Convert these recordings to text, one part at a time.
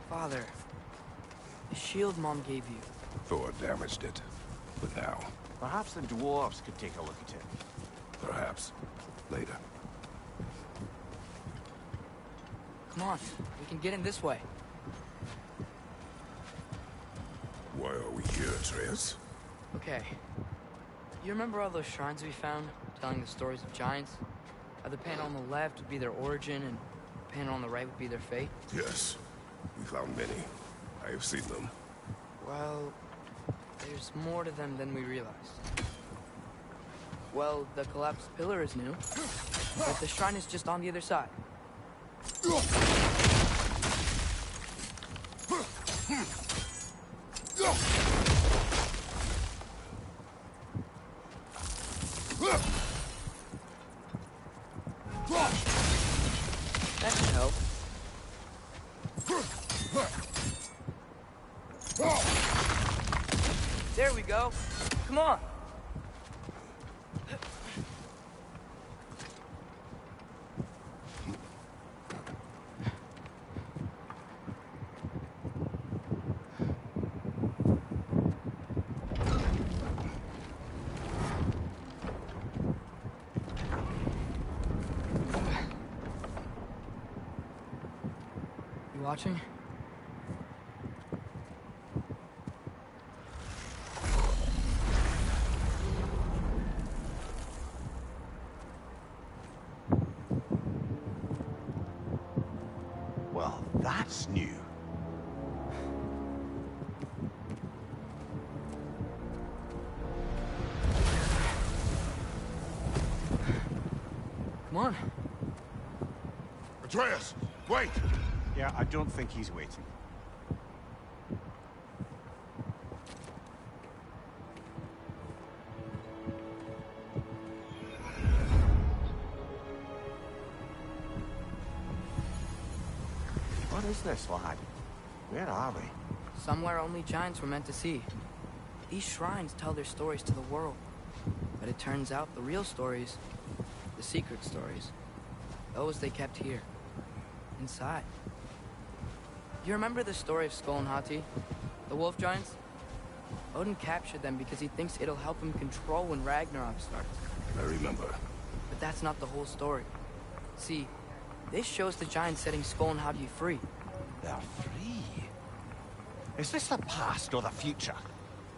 Father, the shield Mom gave you. Thor damaged it. But now, Perhaps the dwarves could take a look at it. perhaps, later. Come on, we can get in this way. Why are we here, Atreus? Okay. You remember all those shrines we found, telling the stories of giants? How the panel on the left would be their origin, and the panel on the right would be their fate? Yes. We found many. I have seen them. Well, there's more to them than we realized. Well, the collapsed pillar is new, but the shrine is just on the other side. That should help. There we go. Come on. You watching? Well, that's new. Come on. Atreus, wait! Yeah, I don't think he's waiting. What is this, lad? Where are we? Somewhere only giants were meant to see. These shrines tell their stories to the world. But it turns out the real stories, the secret stories, those they kept here, inside. You remember the story of Skoll and Hati, the wolf giants? Odin captured them because he thinks it'll help him control when Ragnarok starts. I remember. But that's not the whole story. See, this shows the giants setting Skoll and Hati free. They're free. Is this the past or the future?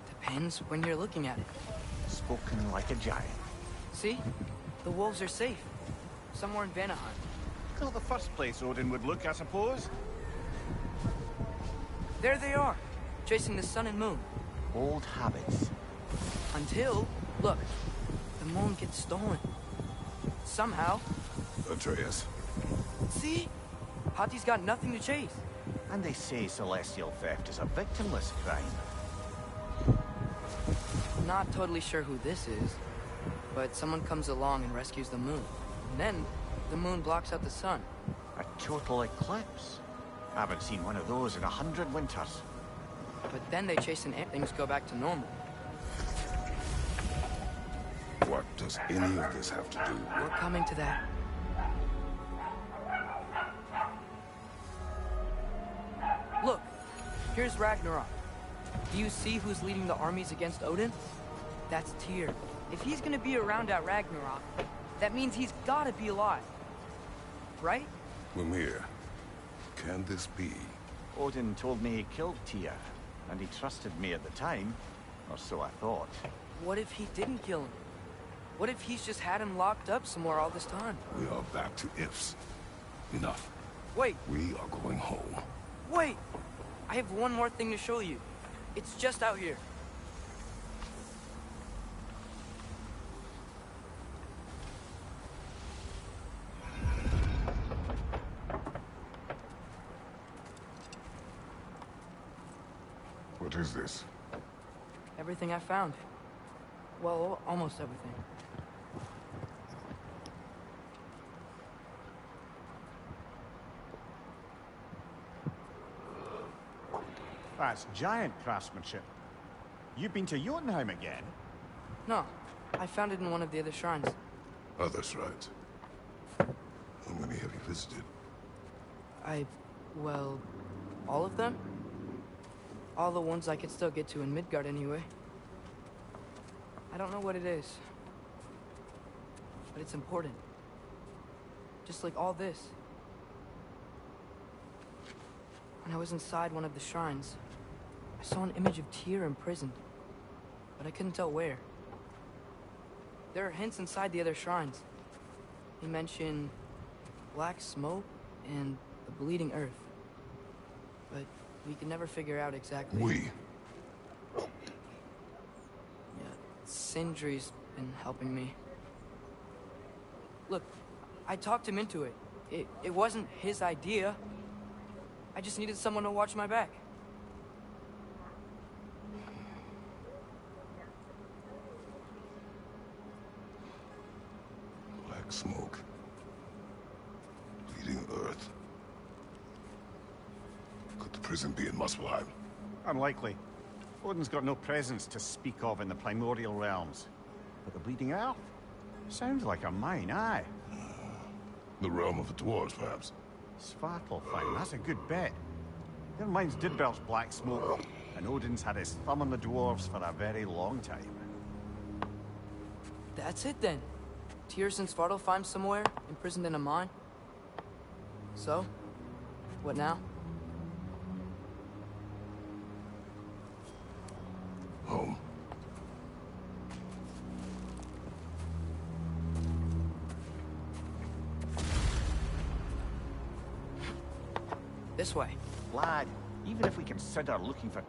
Depends when you're looking at it. Spoken like a giant. See? The wolves are safe. Somewhere in Vanaheim. Not the first place Odin would look, I suppose. There they are, chasing the sun and moon. Old habits. Until, look, the moon gets stolen. Somehow. Atreus. See? Hati's got nothing to chase. And they say celestial theft is a victimless crime. Not totally sure who this is, but someone comes along and rescues the moon. And then, the moon blocks out the sun. A total eclipse. Haven't seen one of those in 100 winters. But then they chase and things go back to normal. What does any of this have to do? We're coming to that. Look, here's Ragnarok. Do you see who's leading the armies against Odin? That's Tyr. If he's gonna be around at Ragnarok, that means he's gotta be alive. Right? Mimir, can this be? Odin told me he killed Tyr, and he trusted me at the time, or so I thought. What if he didn't kill him? What if he's just had him locked up somewhere all this time? We are back to ifs. Enough. Wait, We are going home. wait! I have one more thing to show you. It's just out here. What is this? Everything I found. Well, almost everything. That's giant craftsmanship. You've been to Jotunheim again? No, I found it in one of the other shrines. Other shrines. How many have you visited? Well, All of them? All the ones I could still get to in Midgard anyway. I don't know what it is, but it's important. Just like all this. When I was inside one of the shrines, I saw an image of Tyr imprisoned, but I couldn't tell where. There are hints inside the other shrines. He mentioned black smoke and the bleeding earth, but we could never figure out exactly. Yeah, Sindri's been helping me. Look, I talked him into it. It wasn't his idea. I just needed someone to watch my back. Black smoke. Bleeding earth. Could the prison be in Muspelheim? Unlikely. Odin's got no presence to speak of in the primordial realms. But the Bleeding Earth? Sounds like a mine, aye. The realm of the dwarves, perhaps. Svartalfheim, that's a good bet. Their mines did belch black smoke, and Odin's had his thumb on the dwarves for a very long time. That's it then. Tyr's in Svartalfheim somewhere, imprisoned in a mine. So, what now? Home. This way. Lad, even if we consider looking for...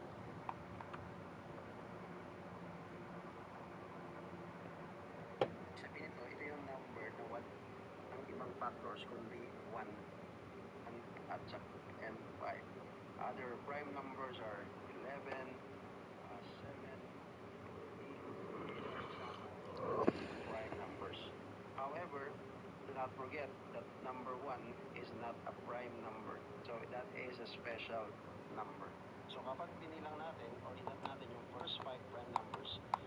Sabihin ito, ito yung number na what ang ibang factors kundi 1 at and 5. Other prime numbers are 11, 7, 8, prime numbers. However, do not forget that number 1 is not a prime number. So that is a special number. So kapag binilang natin o inat natin yung first 5 prime numbers,